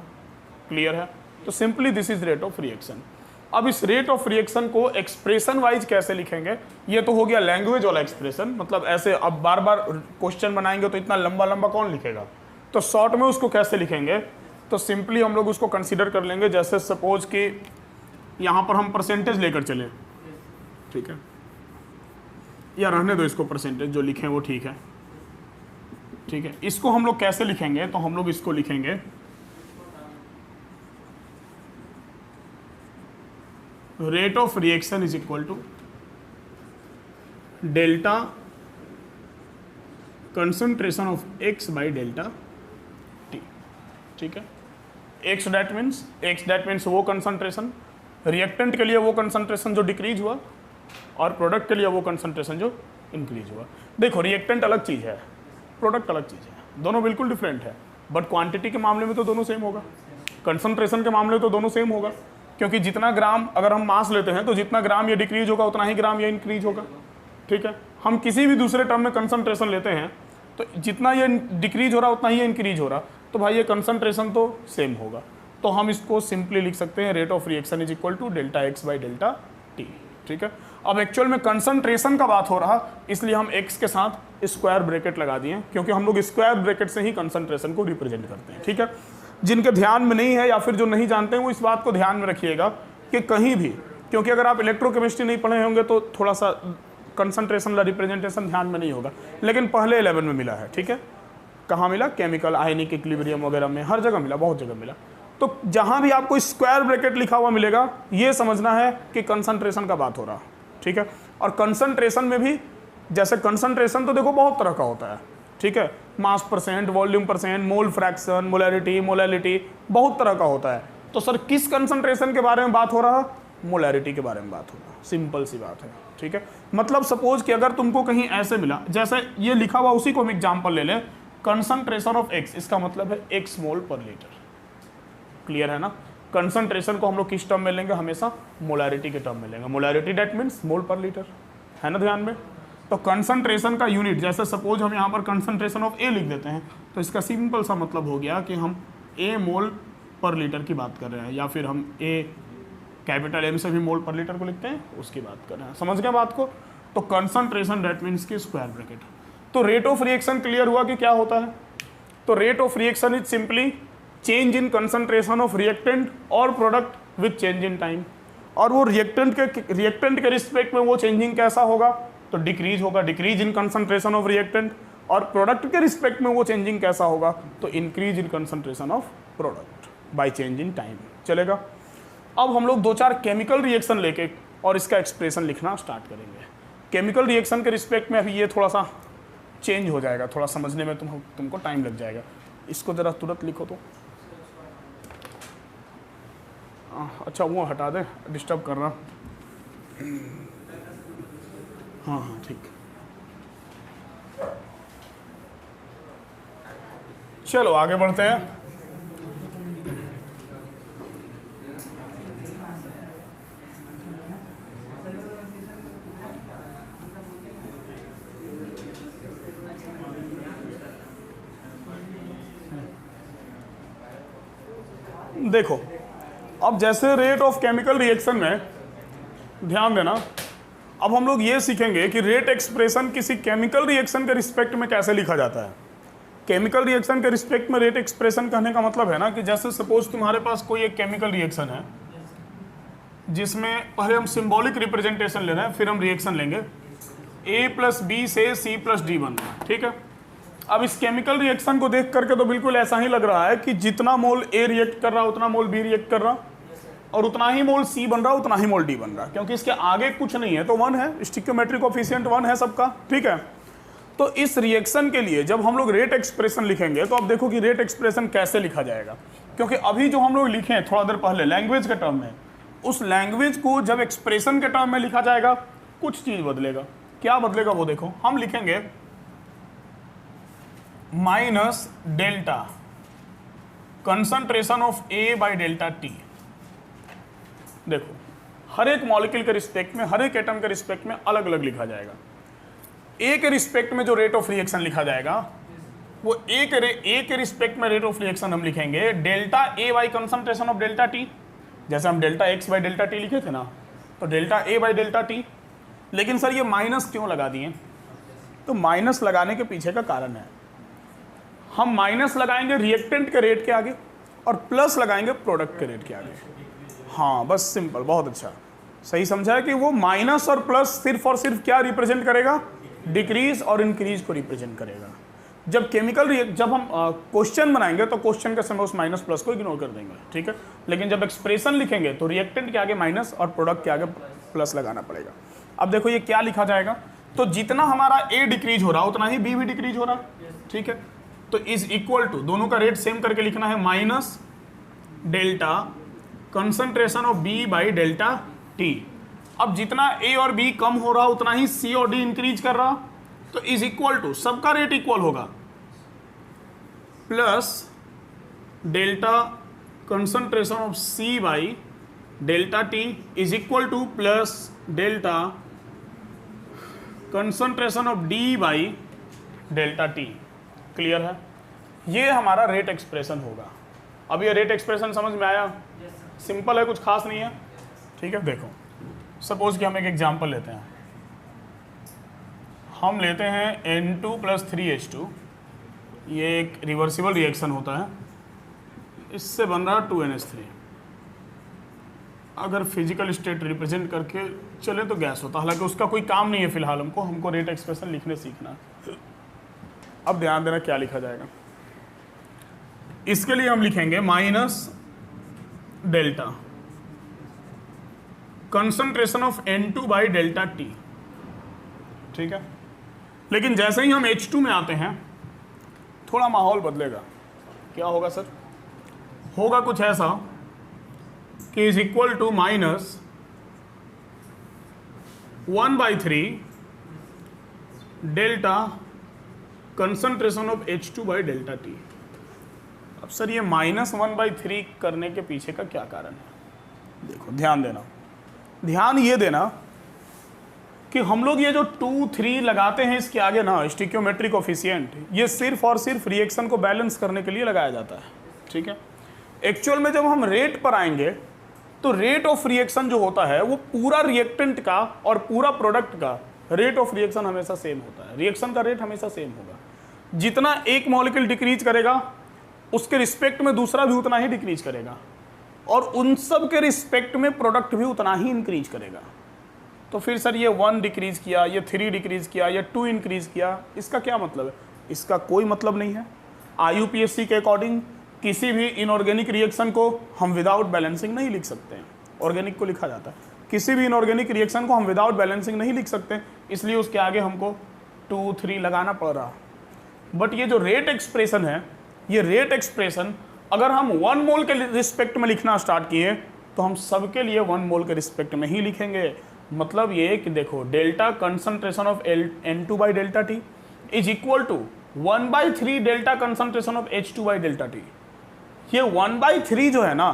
क्लियर है। तो simply this is rate of reaction. अब इस रेट ऑफ रिएक्शन को एक्सप्रेशन वाइज कैसे लिखेंगे, ये तो हो गया लैंग्वेज वाला एक्सप्रेशन, मतलब ऐसे अब बार बार क्वेश्चन बनाएंगे तो इतना लंबा लंबा कौन लिखेगा, तो शॉर्ट में उसको कैसे लिखेंगे, तो सिंपली हम लोग उसको कंसीडर कर लेंगे। जैसे सपोज कि यहाँ पर हम परसेंटेज लेकर चले, ठीक है, या रहने दो इसको, परसेंटेज जो लिखें वो ठीक है, ठीक है। इसको हम लोग कैसे लिखेंगे, तो हम लोग इसको लिखेंगे rate of reaction is equal to delta concentration of X by delta T, ठीक है। एक्स दैट मीन्स वो कंसंट्रेशन, रिएक्टेंट के लिए वो कंसंट्रेशन जो डिक्रीज हुआ, और प्रोडक्ट के लिए वो कंसंट्रेशन जो इंक्रीज हुआ। देखो रिएक्टेंट अलग चीज़ है, प्रोडक्ट अलग चीज़ है, दोनों बिल्कुल डिफरेंट है, बट क्वांटिटी के मामले में तो दोनों सेम होगा, कंसंट्रेशन के मामले में तो दोनों सेम होगा, क्योंकि जितना ग्राम अगर हम मास लेते हैं तो जितना ग्राम ये डिक्रीज होगा उतना ही ग्राम ये इंक्रीज होगा, ठीक है। हम किसी भी दूसरे टर्म में कंसंट्रेशन लेते हैं तो जितना ये डिक्रीज हो रहा उतना ही इंक्रीज हो रहा, तो भाई ये कंसंट्रेशन तो सेम होगा। तो हम इसको सिंपली लिख सकते हैं rate of reaction is equal to delta X by delta T, ठीक है। अब एक्चुअल में कंसंट्रेशन का बात हो रहा, इसलिए हम एक्स के साथ स्क्वायर ब्रैकेट लगा दिए, क्योंकि हम लोग स्क्वायर ब्रैकेट से ही कंसंट्रेशन को रिप्रेजेंट करते हैं, ठीक है। जिनके ध्यान में नहीं है या फिर जो नहीं जानते हैं वो इस बात को ध्यान में रखिएगा कि कहीं भी, क्योंकि अगर आप इलेक्ट्रोकेमिस्ट्री नहीं पढ़े होंगे तो थोड़ा सा कंसंट्रेशन का रिप्रेजेंटेशन ध्यान में नहीं होगा, लेकिन पहले 11 में मिला है, ठीक है। कहाँ मिला, केमिकल आयनिक इक्विलिब्रियम वगैरह में, हर जगह मिला, बहुत जगह मिला। तो जहाँ भी आपको स्क्वायर ब्रैकेट लिखा हुआ मिलेगा ये समझना है कि कंसंट्रेशन का बात हो रहा, ठीक है। और कंसंट्रेशन में भी जैसे कंसंट्रेशन तो देखो बहुत तरह का होता है, ठीक है, मास percent, volume percent, mole fraction, molarity, molality, बहुत तरह का होता है। तो सर किस कंसंट्रेशन के बारे में बात हो रहा, मोलैरिटी के बारे में बात हो रहा, सिंपल सी बात है, ठीक है। मतलब सपोज कि अगर तुमको कहीं ऐसे मिला, जैसे ये लिखा हुआ उसी को हम एग्जाम्पल ले लें, कंसंट्रेशन ऑफ एक्स, इसका मतलब है एक्स मोल पर लीटर, क्लियर है ना। कंसंट्रेशन को हम लोग किस टर्म में लेंगे, हमेशा मोलैरिटी के टर्म में लेंगे, molarity that means mole per litre, है ना ध्यान में। तो कंसंट्रेशन का यूनिट, जैसे सपोज हम यहाँ पर कंसंट्रेशन ऑफ ए लिख देते हैं, तो इसका सिंपल सा मतलब हो गया कि हम ए मोल पर लीटर की बात कर रहे हैं, या फिर हम ए कैपिटल एम से भी मोल पर लीटर को लिखते हैं, उसकी बात कर रहे हैं, समझ गए बात को। तो कंसंट्रेशन दैट मीन्स की स्क्वायर ब्रैकेट। तो रेट ऑफ रिएक्शन क्लियर हुआ कि क्या होता है। तो rate of reaction is simply change in concentration of reactant और product with change in time. और वो रिएक्टेंट के रिस्पेक्ट में वो चेंजिंग कैसा होगा, तो डिक्रीज होगा, decrease in concentration of reactant. और प्रोडक्ट के रिस्पेक्ट में वो चेंजिंग कैसा होगा, तो increase in concentration of product by change in time, चलेगा। अब हम लोग 2-4 केमिकल रिएक्शन लेके और इसका एक्सप्रेशन लिखना स्टार्ट करेंगे। केमिकल रिएक्शन के रिस्पेक्ट में अभी ये थोड़ा सा चेंज हो जाएगा, थोड़ा समझने में तुमको टाइम लग जाएगा। इसको ज़रा तुरंत लिखो तो, अच्छा वो हटा दे, डिस्टर्ब कर रहा। हाँ हाँ ठीक, चलो आगे बढ़ते हैं। देखो अब जैसे रेट ऑफ केमिकल रिएक्शन में ध्यान देना, अब हम लोग ये सीखेंगे कि रेट एक्सप्रेशन किसी केमिकल रिएक्शन के रिस्पेक्ट में कैसे लिखा जाता है। केमिकल रिएक्शन के रिस्पेक्ट में रेट एक्सप्रेशन कहने का मतलब है ना कि जैसे सपोज तुम्हारे पास कोई एक केमिकल रिएक्शन है जिसमें पहले हम सिंबॉलिक रिप्रेजेंटेशन ले रहे हैं, फिर हम रिएक्शन लेंगे A+B से C+D बन रहा है, ठीक है। अब इस केमिकल रिएक्शन को देख करके तो बिल्कुल ऐसा ही लग रहा है कि जितना मोल A रिएक्ट कर रहा उतना मोल B रिएक्ट कर रहा, और उतना ही मोल C बन रहा उतना ही मोल D बन रहा, क्योंकि इसके आगे कुछ नहीं है, तो 1 है, स्टिक्योमेट्रिक कोफिशिएंट 1 है सबका, ठीक है। तो इस रिएक्शन के लिए जब हम लोग रेट एक्सप्रेशन लिखेंगे तो अब देखो कि रेट एक्सप्रेशन कैसे लिखा जाएगा, क्योंकि अभी जो हम लोग लिखे हैं थोड़ा देर पहले लैंग्वेज के टर्म में, उस लैंग्वेज को जब एक्सप्रेशन के टर्म में लिखा जाएगा कुछ चीज बदलेगा। क्या बदलेगा वो देखो, हम लिखेंगे minus delta concentration of A by delta T. देखो हर एक मॉलिक्यूल के रिस्पेक्ट में, हर एक एटम के रिस्पेक्ट में अलग अलग लिखा जाएगा। ए के रिस्पेक्ट में जो रेट ऑफ रिएक्शन लिखा जाएगा वो ए के रिस्पेक्ट में रेट ऑफ रिएक्शन हम लिखेंगे delta A by concentration of delta T. जैसे हम delta X by delta T लिखे थे ना, तो delta A by delta T, लेकिन सर ये माइनस क्यों लगा दिए? तो माइनस लगाने के पीछे का कारण है, हम माइनस लगाएंगे रिएक्टेंट के रेट के आगे और प्लस लगाएंगे प्रोडक्ट के रेट के आगे। हाँ बस सिंपल, बहुत अच्छा, सही समझा है कि वो माइनस और प्लस सिर्फ और सिर्फ क्या रिप्रेजेंट करेगा? डिक्रीज और इंक्रीज को रिप्रेजेंट करेगा। जब जब हम क्वेश्चन बनाएंगे तो क्वेश्चन के समय उस माइनस प्लस को इग्नोर कर देंगे, ठीक है, लेकिन जब एक्सप्रेशन लिखेंगे तो रिएक्टेंट के आगे माइनस और प्रोडक्ट के आगे प्लस लगाना पड़ेगा। अब देखो ये क्या लिखा जाएगा, तो जितना हमारा ए डिक्रीज हो रहा उतना ही बी भी डिक्रीज हो रहा, ठीक है, तो इज इक्वल टू, दोनों का रेट सेम करके लिखना है, minus delta concentration of B by delta T. अब जितना ए और बी कम हो रहा उतना ही सी और डी इंक्रीज कर रहा, तो इज इक्वल टू, सबका रेट इक्वल होगा, plus delta concentration of C by delta T is equal to plus delta concentration of D by delta T. Clear है? ये हमारा रेट एक्सप्रेशन होगा। अब ये रेट एक्सप्रेशन समझ में आया? सिंपल है, कुछ खास नहीं है, ठीक है। देखो सपोज कि हम एक एग्जांपल लेते हैं, हम लेते हैं N2 + 3H2, ये एक रिवर्सिबल रिएक्शन होता है, इससे बन रहा 2NH3। अगर फिजिकल स्टेट रिप्रेजेंट करके चले तो गैस होता, हालांकि उसका कोई काम नहीं है फिलहाल, हमको रेट एक्सप्रेशन लिखने सीखना। अब ध्यान देना क्या लिखा जाएगा, इसके लिए हम लिखेंगे minus delta concentration of N2 by delta T, ठीक है। लेकिन जैसे ही हम H2 में आते हैं थोड़ा माहौल बदलेगा। क्या होगा सर? होगा कुछ ऐसा कि is equal to minus 1/3 delta concentration of H2 by delta T. अब सर ये -1/3 करने के पीछे का क्या कारण है? देखो ध्यान देना, ध्यान ये देना कि हम लोग ये जो 2, 3 लगाते हैं इसके आगे ना स्टिक्योमेट्रिक कोफिशिएंट, ये सिर्फ और सिर्फ रिएक्शन को बैलेंस करने के लिए लगाया जाता है, ठीक है। एक्चुअल में जब हम रेट पर आएंगे तो रेट ऑफ रिएक्शन जो होता है वो पूरा रिएक्टेंट का और पूरा प्रोडक्ट का रेट ऑफ रिएक्शन हमेशा सेम होता है। रिएक्शन का रेट हमेशा सेम होगा। जितना एक मॉलिक्यूल डिक्रीज करेगा उसके रिस्पेक्ट में दूसरा भी उतना ही डिक्रीज करेगा, और उन सब के रिस्पेक्ट में प्रोडक्ट भी उतना ही इंक्रीज करेगा। तो फिर सर ये 1 डिक्रीज किया, ये 3 डिक्रीज किया, ये 2 इंक्रीज किया, इसका क्या मतलब है? इसका कोई मतलब नहीं है। IUPAC के अकॉर्डिंग किसी भी इनऑर्गेनिक रिएक्शन को हम विदाउट बैलेंसिंग नहीं लिख सकते हैं, ऑर्गेनिक को लिखा जाता है। किसी भी इनऑर्गेनिक रिएक्शन को हम विदाउट बैलेंसिंग नहीं लिख सकते, इसलिए उसके आगे हमको 2, 3 लगाना पड़ रहा। बट ये जो रेट एक्सप्रेशन है, ये रेट एक्सप्रेशन अगर हम 1 मोल के रिस्पेक्ट में लिखना स्टार्ट किए तो हम सबके लिए 1 मोल के रिस्पेक्ट में ही लिखेंगे। मतलब ये कि देखो delta concentration of N2 by delta T is equal to 1/3 delta concentration of H2 by delta T. ये 1/3 जो है ना,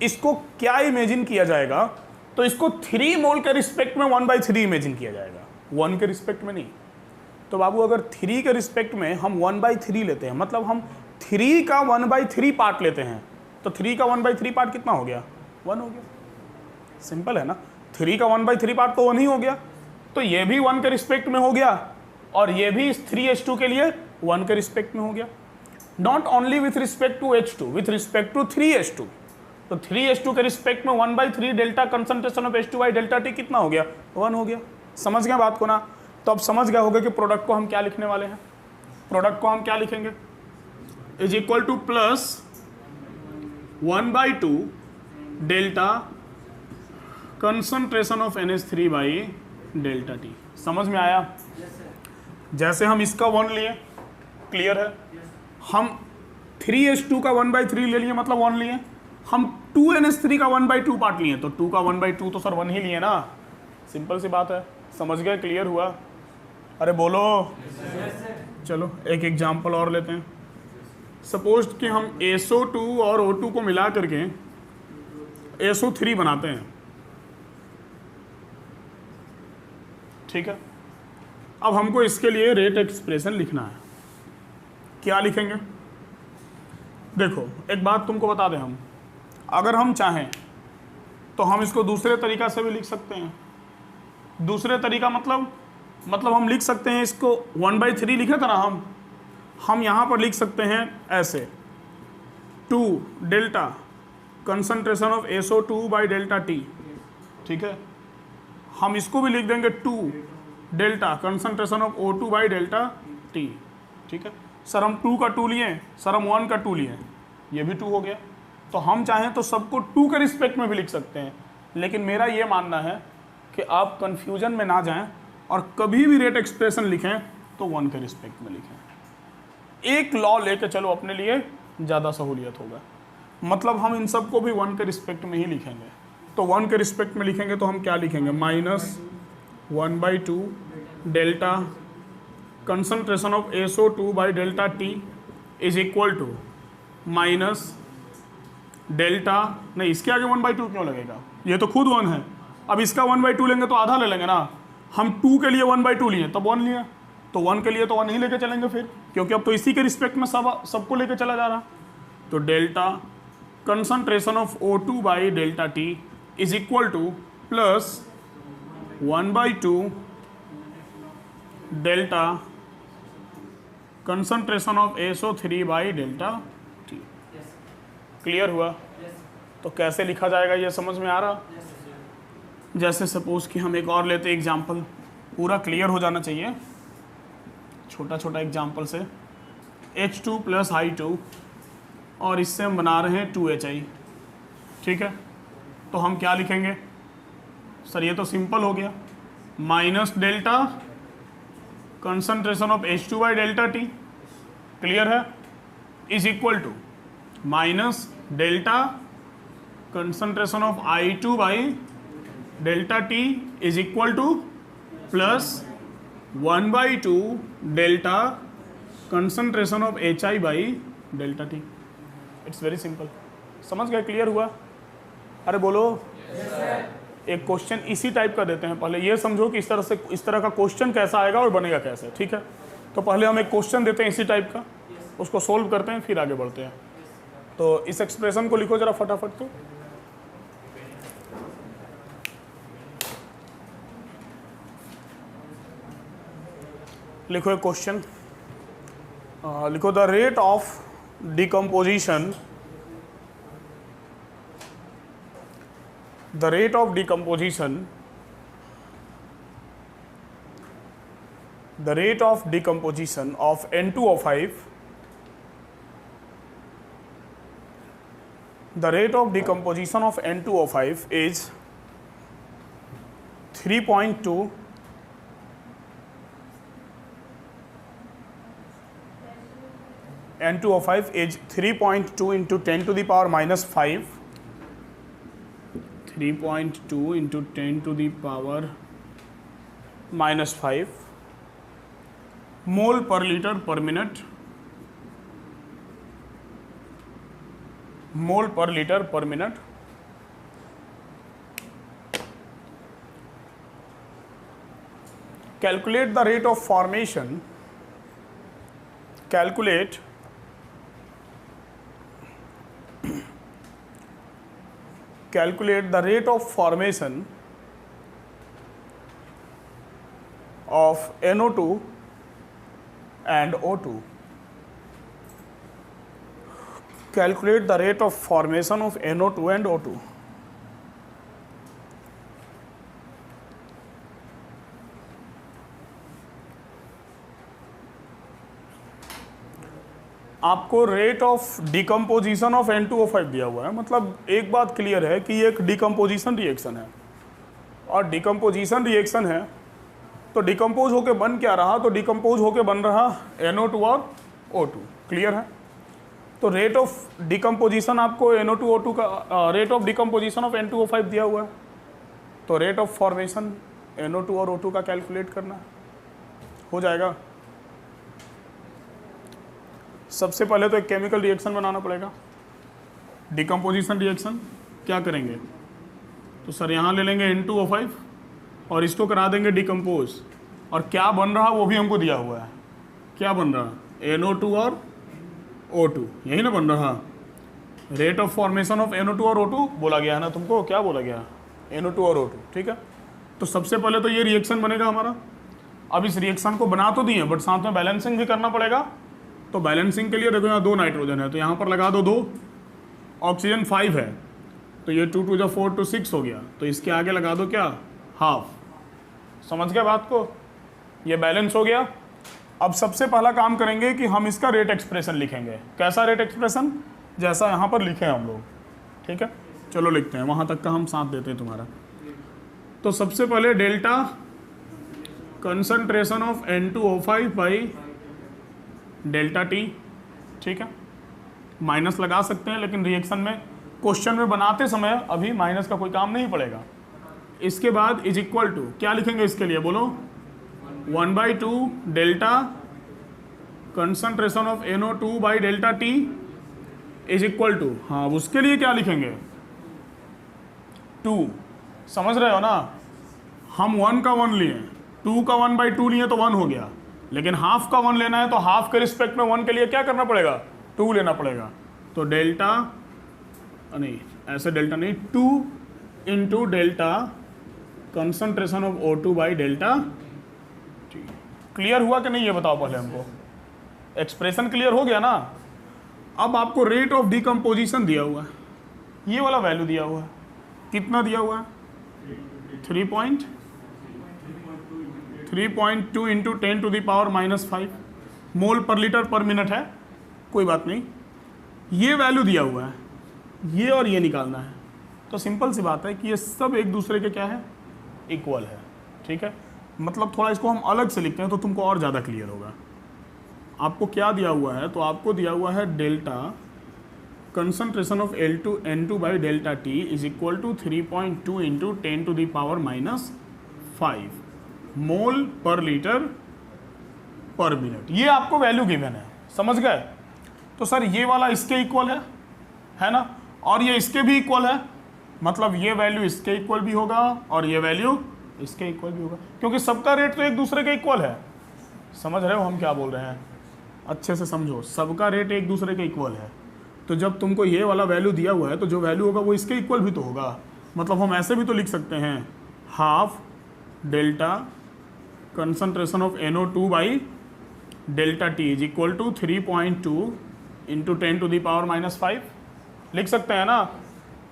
इसको क्या इमेजिन किया जाएगा? तो इसको 3 मोल के रिस्पेक्ट में 1/3 इमेजिन किया जाएगा, 1 के रिस्पेक्ट में नहीं। तो बाबू अगर 3 के रिस्पेक्ट में हम 1/3 लेते हैं, मतलब हम 3 का 1/3 पार्ट लेते हैं, तो 3 का 1/3 पार्ट कितना हो गया? 1 हो गया। सिंपल है ना, 3 का 1/3 पार्ट तो 1 ही हो गया, तो ये भी 1 के रिस्पेक्ट में हो गया और ये भी 3H2 के लिए 1 के रिस्पेक्ट में हो गया। Not only with respect to H2, with respect to 3H2। तो 3H2 के रिस्पेक्ट में 1/3 delta concentration of H2 by delta T कितना हो गया? 1 हो गया। समझ गए बात को ना? तो अब समझ गया होगा कि प्रोडक्ट को हम क्या लिखने वाले हैं। प्रोडक्ट को हम क्या लिखेंगे? Is equal to plus 1/2 delta concentration of NH3 by delta T. समझ में आया? जैसे हम इसका 1 लिए, क्लियर है, हम 3H2 का 1/3 ले लिए, मतलब 1 लिए, हम 2NH3 का 1/2 पार्ट लिए, तो 2 का 1/2 तो सर 1 ही लिए ना। सिंपल सी बात है, समझ गए? क्लियर हुआ? अरे बोलो। चलो एक एग्जांपल और लेते हैं। सपोज कि हम SO2 और O2 को मिला करके SO3 बनाते हैं, ठीक है। अब हमको इसके लिए रेट एक्सप्रेशन लिखना है। क्या लिखेंगे? देखो एक बात तुमको बता दें, हम अगर हम चाहें तो हम इसको दूसरे तरीका से भी लिख सकते हैं। दूसरे तरीका मतलब हम लिख सकते हैं इसको 1/3 लिखे था ना हम यहाँ पर लिख सकते हैं ऐसे 2 डेल्टा कंसंट्रेशन ऑफ SO2/ΔT, ठीक है। हम इसको भी लिख देंगे 2 डेल्टा कंसंट्रेशन ऑफ O2/ΔT, ठीक है। सर हम 2 का 2 लिए, सर हम 1 का 2 लिए, ये भी 2 हो गया। तो हम चाहें तो सबको 2 के रिस्पेक्ट में भी लिख सकते हैं, लेकिन मेरा ये मानना है कि आप कन्फ्यूजन में ना जाएं और कभी भी रेट एक्सप्रेशन लिखें तो 1 के रिस्पेक्ट में लिखें। एक लॉ लेके चलो अपने लिए, ज़्यादा सहूलियत होगा। मतलब हम इन सबको भी 1 के रिस्पेक्ट में ही लिखेंगे। तो 1 के रिस्पेक्ट में लिखेंगे तो हम क्या लिखेंगे, -1/2 delta concentration of SO2/ΔT is equal to minus delta, नहीं इसके आगे 1/2 क्यों लगेगा, ये तो खुद 1 है। अब इसका 1/2 लेंगे तो आधा ले लेंगे ना। हम 2 के लिए 1/2 लिए तब 1 लिया, तो 1 के लिए तो 1 ही लेके चलेंगे फिर, क्योंकि अब तो इसी के रिस्पेक्ट में सबको लेके चला जा रहा। तो delta concentration of O2/ΔT is equal to plus 1/2 delta concentration of SO3/ΔT। Clear हुआ? तो कैसे लिखा जाएगा ये समझ में आ रहा? जैसे सपोज कि हम एक और लेते एग्जाम्पल, पूरा क्लियर हो जाना चाहिए, छोटा छोटा एग्जाम्पल से। H2 + I2 और इससे हम बना रहे हैं 2HI, ठीक है। तो हम क्या लिखेंगे सर, ये तो सिंपल हो गया, minus delta concentration of H2/ΔT, clear है, is equal to minus delta concentration of I2/ΔT is equal to plus 1/2 delta concentration of HI/ΔT। It's very simple. समझ गए? क्लियर हुआ? अरे बोलो। एक क्वेश्चन इसी टाइप का देते हैं, पहले ये समझो कि इस तरह का क्वेश्चन कैसा आएगा और बनेगा कैसे, ठीक है। तो पहले हम एक क्वेश्चन देते हैं इसी टाइप का, उसको सोल्व करते हैं, फिर आगे बढ़ते हैं। तो इस एक्सप्रेशन को लिखो जरा फटाफट। तो लिखो एक क्वेश्चन, लिखो the rate of decomposition, the rate of decomposition of N2O5, the rate of decomposition of N2O5 is 3.2 N2O5 is 3.2 into 10 to the power minus 5, 3.2 into 10 to the power minus 5 mole per liter per minute, mole per liter per minute. Calculate the rate of formation, calculate the rate of formation of NO2 and O2. Calculate the rate of formation of NO2 and O2. आपको rate of decomposition of N2O5 दिया हुआ है, मतलब एक बात clear है कि ये एक डिकम्पोजिशन रिएक्शन है, और डिकम्पोजिशन रिएक्शन है तो डिकम्पोज होके बन क्या रहा, तो डिकम्पोज होके बन रहा NO2 और O2, क्लियर है। तो रेट ऑफ डिकम्पोजिशन आपको NO2 O2 का rate of decomposition of N2O5 दिया हुआ है, तो रेट ऑफ फॉर्मेशन NO2 और O2 का कैलकुलेट करना हो जाएगा। सबसे पहले तो एक केमिकल रिएक्शन बनाना पड़ेगा, डिकम्पोजिशन रिएक्शन। क्या करेंगे, तो सर यहाँ ले लेंगे N2O5 और इसको करा देंगे डिकम्पोज, और क्या बन रहा वो भी हमको दिया हुआ है। क्या बन रहा, NO2 और O2, यही ना बन रहा। Rate of formation of NO2 और O2 बोला गया है ना तुमको, क्या बोला गया, NO2 और O2, ठीक है। तो सबसे पहले तो ये रिएक्शन बनेगा हमारा। अब इस रिएक्शन को बना तो दिए बट साथ में बैलेंसिंग भी करना पड़ेगा। तो बैलेंसिंग के लिए देखो यहाँ 2 नाइट्रोजन है तो यहाँ पर लगा दो 2, ऑक्सीजन 5 है तो ये 2 2 4 2 6 हो गया, तो इसके आगे लगा दो क्या, हाफ। समझ गए बात को, ये बैलेंस हो गया। अब सबसे पहला काम करेंगे कि हम इसका रेट एक्सप्रेशन लिखेंगे। कैसा रेट एक्सप्रेशन, जैसा यहाँ पर लिखे हैं हम लोग, ठीक है। चलो लिखते हैं, वहाँ तक का हम साथ देते हैं तुम्हारा। तो सबसे पहले delta concentration of N2O5 by delta T, ठीक है। माइनस लगा सकते हैं लेकिन रिएक्शन में क्वेश्चन में बनाते समय अभी माइनस का कोई काम नहीं पड़ेगा। इसके बाद इज इक्वल टू क्या लिखेंगे इसके लिए, बोलो 1/2 delta concentration of NO2 by delta T is equal to, हाँ उसके लिए क्या लिखेंगे 2। समझ रहे हो ना, हम 1 का 1 लिए, 2 का 1/2 लिए तो 1 हो गया, लेकिन हाफ का 1 लेना है तो हाफ के रिस्पेक्ट में 1 के लिए क्या करना पड़ेगा, 2 लेना पड़ेगा। तो डेल्टा नहीं, ऐसे डेल्टा नहीं, 2 into delta concentration of O2 by delta T. Clear हुआ कि नहीं ये बताओ पहले हमको, एक्सप्रेशन क्लियर हो गया ना। अब आपको रेट ऑफ डिकम्पोजिशन दिया हुआ है, ये वाला वैल्यू दिया हुआ है, कितना दिया हुआ है 3.2 इंटू 10⁻⁻5 मोल पर लीटर पर मिनट है, कोई बात नहीं। ये वैल्यू दिया हुआ है, ये और ये निकालना है। तो सिंपल सी बात है कि ये सब एक दूसरे के क्या है, इक्वल है, ठीक है। मतलब थोड़ा इसको हम अलग से लिखते हैं तो तुमको और ज़्यादा क्लियर होगा। आपको क्या दिया हुआ है, तो आपको दिया हुआ है delta concentration of N2 by delta T is equal to 3.2 into 10⁻⁻5 mole per litre पर मिनट। ये आपको वैल्यू गिवन है, समझ गए। तो सर ये वाला इसके इक्वल है ना, और ये इसके भी इक्वल है, मतलब ये वैल्यू इसके इक्वल भी होगा और ये वैल्यू इसके इक्वल भी होगा, क्योंकि सबका रेट तो एक दूसरे के इक्वल है। समझ रहे हो हम क्या बोल रहे हैं, अच्छे से समझो, सबका रेट एक दूसरे के इक्वल है। तो जब तुमको ये वाला वैल्यू दिया हुआ है तो जो वैल्यू होगा वो इसके इक्वल भी तो होगा। मतलब हम ऐसे भी तो लिख सकते हैं, half delta concentration of NO2 by delta T is equal to 3.2 into 10⁻⁻5 लिख सकते हैं ना।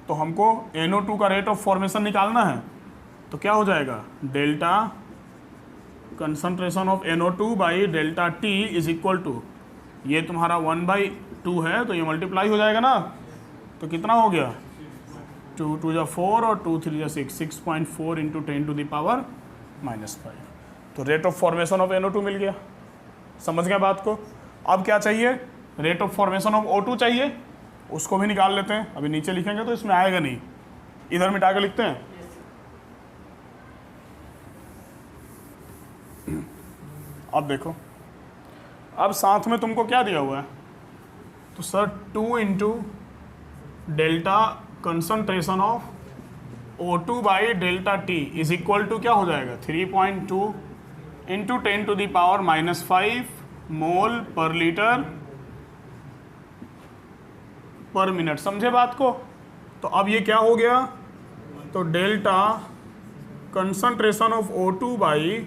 तो हमको NO2 का रेट ऑफ फॉर्मेशन निकालना है, तो क्या हो जाएगा, delta concentration of NO2 by delta T is equal to, ये तुम्हारा 1/2 है तो ये मल्टीप्लाई हो जाएगा ना, तो कितना हो गया 2 2 4 और 2 3 6, 6.4 इंटू 10⁻⁻5। तो rate of formation of NO2 मिल गया। समझ गया बात को। अब क्या चाहिए, rate of formation of O2 चाहिए, उसको भी निकाल लेते हैं। अभी नीचे लिखेंगे तो इसमें आएगा नहीं, इधर मिटा के लिखते हैं। अब देखो, अब साथ में तुमको क्या दिया हुआ है, तो sir 2 into delta concentration of O2 by delta T is equal to क्या हो जाएगा 3.2 इंटू 10⁻⁻5 मोल पर लीटर पर मिनट। समझे बात को। तो अब ये क्या हो गया, तो delta concentration of O2 by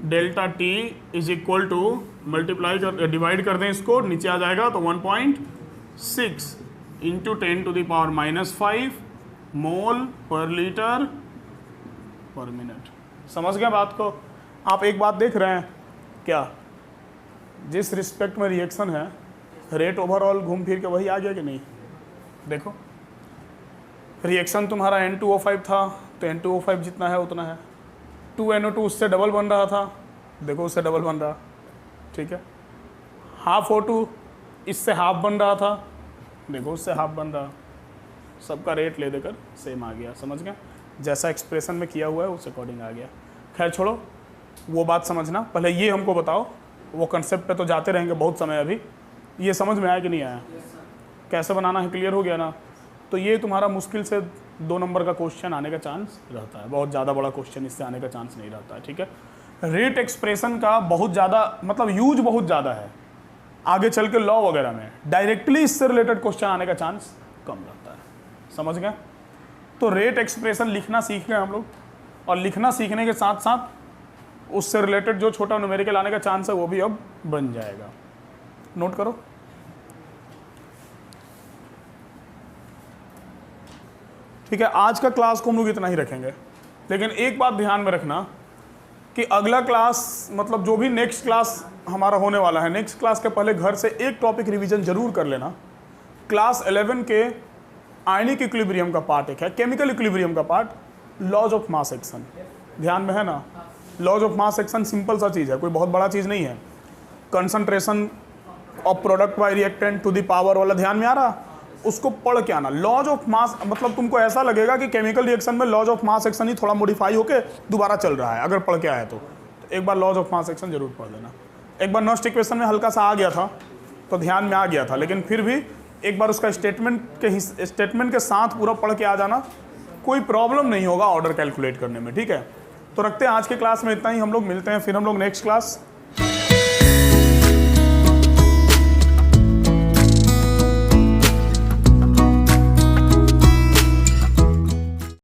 delta T is equal to, multiply कर डिवाइड कर दें इसको, नीचे आ जाएगा तो 1.6 इंटू 10⁻⁻5 मोल पर लीटर पर मिनट। समझ गए बात को। आप एक बात देख रहे हैं क्या, जिस रिस्पेक्ट में रिएक्शन है रेट ओवरऑल घूम फिर के वही आ गया कि नहीं। देखो रिएक्शन तुम्हारा N2O5 था तो N2O5 जितना है उतना है, 2NO2 उससे डबल बन रहा था, देखो उससे डबल बन रहा, ठीक है। हाफ O2 इससे हाफ बन रहा था, देखो उससे हाफ बन रहा, सबका रेट ले देकर सेम आ गया। समझ गए, जैसा एक्सप्रेशन में किया हुआ है उस अकॉर्डिंग आ गया। खैर छोड़ो वो बात समझना, पहले ये हमको बताओ, वो कंसेप्ट पे तो जाते रहेंगे बहुत समय। अभी ये समझ में आया कि नहीं आया, कैसे बनाना है, क्लियर हो गया ना। तो ये तुम्हारा मुश्किल से 2 नंबर का क्वेश्चन आने का चांस रहता है, बहुत ज़्यादा बड़ा क्वेश्चन इससे आने का चांस नहीं रहता है, ठीक है। रेट एक्सप्रेशन का बहुत ज़्यादा मतलब यूज बहुत ज़्यादा है, आगे चल के लॉ वगैरह में डायरेक्टली इससे रिलेटेड क्वेश्चन आने का चांस कम रहता है। समझ गए? तो रेट एक्सप्रेशन लिखना सीख गए हम लोग, और लिखना सीखने के साथ साथ उससे रिलेटेड जो छोटा न्यूमेरिकल आने का चांस है वो भी अब बन जाएगा। नोट करो। ठीक है, आज का क्लास को हम लोग इतना ही रखेंगे, लेकिन एक बात ध्यान में रखना कि अगला क्लास मतलब जो भी नेक्स्ट क्लास हमारा होने वाला है, नेक्स्ट क्लास के पहले घर से एक टॉपिक रिवीजन जरूर कर लेना। क्लास 11 के आयनिक इक्विलिब्रियम का पार्ट एक है, केमिकल इक्विलिब्रियम का part, laws of mass action. ध्यान में है ना? Laws of mass action simple सा चीज़ है, कोई बहुत बड़ा चीज़ नहीं है। Concentration of product by reactant to the power वाला ध्यान में आ रहा, उसको पढ़ के आना। लॉज ऑफ मास मतलब तुमको ऐसा लगेगा कि केमिकल रिएक्शन में लॉज ऑफ मास एक्शन ही थोड़ा मॉडिफाई होके दोबारा चल रहा है, अगर पढ़ के आया तो एक बार लॉज ऑफ मास एक्शन जरूर पढ़ लेना। एक बार नॉस्ट इक्वेशन में हल्का सा आ गया था तो ध्यान में आ गया था, लेकिन फिर भी एक बार उसका स्टेटमेंट के साथ पूरा पढ़ के आ जाना, कोई प्रॉब्लम नहीं होगा ऑर्डर कैलकुलेट करने में। ठीक है, तो रखते हैं आज के क्लास में इतना ही। हम लोग मिलते हैं फिर हम लोग नेक्स्ट क्लास